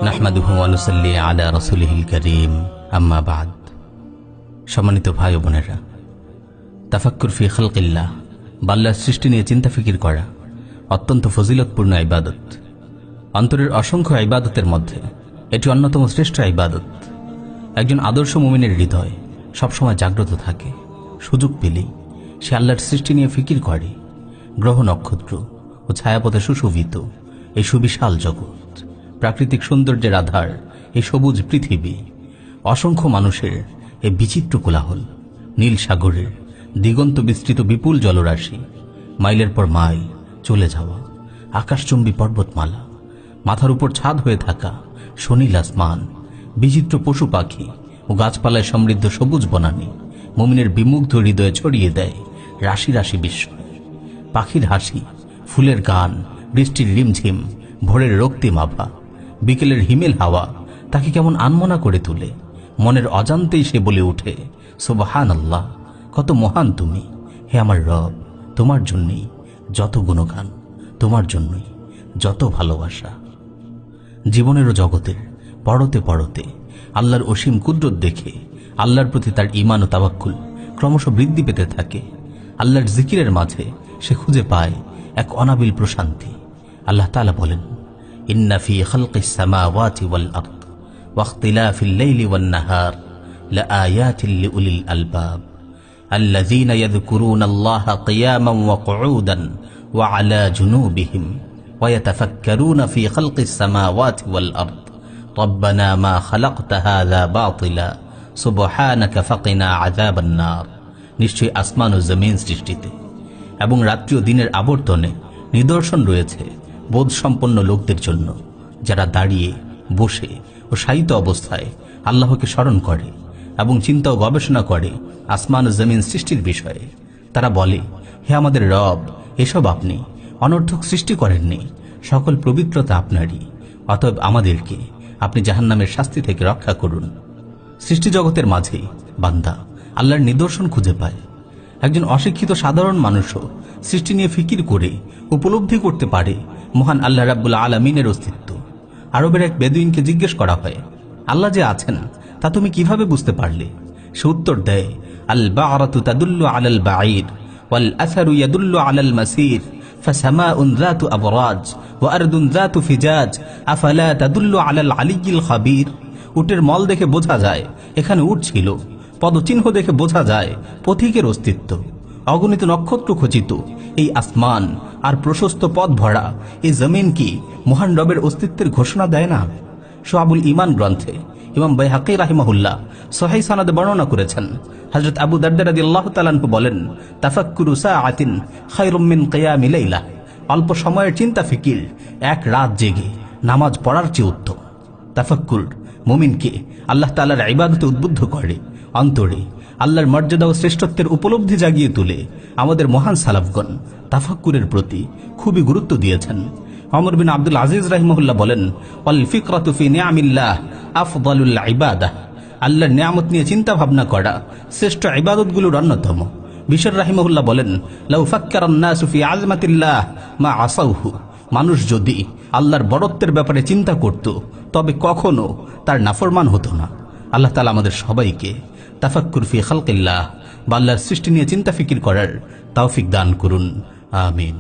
নাহমাদুহু ওয়া নুসাল্লি আলা রাসূলিহিল কারীম, আম্মা বা'দ। সম্মানিত ভাই ও বোনেরা, তাফাক্কুর ফি খালকিল্লাহ, আল্লাহর সৃষ্টি নিয়ে চিন্তা ফিকির করা অত্যন্ত ফজিলতপূর্ণ ইবাদত। অন্তরের অসংখ্য ইবাদতের মধ্যে এটি অন্যতম শ্রেষ্ঠ ইবাদত। একজন আদর্শ মুমিনের হৃদয় সবসময় জাগ্রত থাকে। সুযোগ পেলেই সে আল্লাহর সৃষ্টি নিয়ে ফিকির করে। গ্রহ নক্ষত্র ও ছায়াপথে সুশোভিত এই সুবিশাল জগৎ, প্রাকৃতিক সৌন্দর্যের আধার এই সবুজ পৃথিবী, অসংখ্য মানুষের এই বিচিত্র কোলাহল, নীল সাগরের দিগন্ত বিস্তৃত বিপুল জলরাশি, মাইলের পর মাইল চলে যাওয়া আকাশচুম্বী পর্বতমালা, মাথার উপর ছাদ হয়ে থাকা সনীল আসমান, বিচিত্র পশু পাখি ও গাছপালায় সমৃদ্ধ সবুজ বনানী মুমিনের বিমুগ্ধ হৃদয়ে ছড়িয়ে দেয় রাশি রাশি বিস্ময়। পাখির হাসি, ফুলের গান, বৃষ্টির রিমঝিম, ভোরের রক্তিম আভা, বিকেলের হিমেল হাওয়া তাকে কেমন আনমনা করে তোলে। মনের অজান্তেই সে বলে ওঠে, সুবহানাল্লাহ, কত মহান তুমি হে আমার রব। তোমার জন্যই যত গুণগান, তোমার জন্যই যত ভালোবাসা। জীবনেরও জগতের পড়তে পড়তে আল্লাহর অসীম কুদরত দেখে আল্লাহর প্রতি তার ঈমান ও তাওয়াক্কুল ক্রমশ বৃদ্ধি পেতে থাকে। আল্লাহর জিকিরের মাঝে সে খুঁজে পায় এক অনাবিল প্রশান্তি। আল্লাহ তাআলা বলেন, ইন্না ফি খালকিস সামাওয়াতি ওয়াল আরদ ওয়া ইখতিলাফিল লাইলি ওয়ান নাহার লাআয়াতিন লিউলিল আলবাব আল্লাযীনা ইয়াযকুরুনাল্লাহা কিয়ামান ওয়া কুউদান ওয়া আলা জুনুবিহিম ওয়া ইয়াতাফাক্কারুনা ফি খালকিস সামাওয়াতি ওয়াল আরদ রব্বানা মা খালাকতা হাযা বাতিলা সুবহানাকা ফাকিনা আযাবান নার। নিশ্চয়ই আসমান ও জমিন সৃষ্টিতে এবং রাত্রি ও দিনের আবর্তনে নিদর্শন রয়েছে বোধসম্পন্ন লোকদের জন্য, যারা দাঁড়িয়ে, বসে ও শায়িত অবস্থায় আল্লাহকে স্মরণ করে এবং চিন্তা ও গবেষণা করে আসমান ও জমিন সৃষ্টির বিষয়ে। তারা বলে, হে আমাদের রব, এসব আপনি অনর্থক সৃষ্টি করেননি, সকল পবিত্রতা আপনারই। অতএব আমাদেরকে আপনি জাহান্নামের শাস্তি থেকে রক্ষা করুন। সৃষ্টি জগতের মাঝে বান্দা আল্লাহর নিদর্শন খুঁজে পায়। একজন অশিক্ষিত সাধারণ মানুষও সৃষ্টি নিয়ে ফিকির করে উপলব্ধি করতে পারে মহান আল্লাহ রাব্বুল আলামিনের অস্তিত্ব। আরবের এক বেদুইনকে জিজ্ঞেস করা হয়, আল্লাহ যে আছেন তা তুমি কিভাবে বুঝতে পারলে? সে উত্তর দেয়, আল বা'রাতু তাদুল্লু আলাল বা'ীর ওয়াল আসারু ইয়াদুল্লু আলাল মাসীর ফাসামাউন যাতু আবরাজ ওয়া আরদুন যাতু ফিজাজ আফালা তাদুল্লু আলাল আলিয়্যিল খাবীর। উটের মল দেখে বোঝা যায় এখানে উট ছিল, পদচিহ্ন দেখে বোঝা যায় পথিকের অস্তিত্ব। অগণিত নক্ষত্র খচিত এই আসমান আর প্রশস্ত পথ ভরা এই জমিন কি মহান রবের অস্তিত্বের ঘোষণা দেয় না? শুআবুল ঈমান গ্রন্থে ইমাম বাইহাকী রাহিমাহুল্লাহ সহিহ সনদে বর্ণনা করেছেন, হযরত আবু দারদা রাদিয়াল্লাহু তাআলা আনহু বলেন, তাফাক্কুরু সাআতিন খায়রুম মিন কিয়ামি লাইলা। অল্প সময়ের চিন্তা ফিকির এক রাত জেগে নামাজ পড়ার চেয়ে উত্তম। তাফাক্কুর মুমিনকে আল্লাহ তাআলার ইবাদতে উদ্বুদ্ধ করে, অন্তরে আল্লাহর মর্যাদা ও শ্রেষ্ঠত্বের উপলব্ধি জাগিয়ে তুলে। আমাদের মহান সালাফগণ তাফাক্কুরের প্রতি খুবই গুরুত্ব দিয়েছেন। ওমর বিন আব্দুল আজিজ রাহিমাহুল্লাহ বলেন, ওয়াল ফিকরাতু ফি নিআমিল্লাহ আফদালুল ইবাদাহ। আল্লাহর নিয়ামত নিয়ে চিন্তা ভাবনা করা শ্রেষ্ঠ ইবাদতগুলোর অন্যতম। বিশর রাহিমাহুল্লাহ বলেন, লাউ ফাক্কারান নাসু ফি আযমাতিল্লাহ মা আসাউহু। মানুষ যদি আল্লাহর বড়ত্বের ব্যাপারে চিন্তা করত তবে কখনো তার নাফরমান হতো না। আল্লাহ তাআলা আমাদের সবাইকে তাফাক্কুর ফি খালকিল্লাহ বা আল্লাহর সৃষ্টি নিয়ে চিন্তা ফিকির করার তৌফিক দান করুন, আমিন।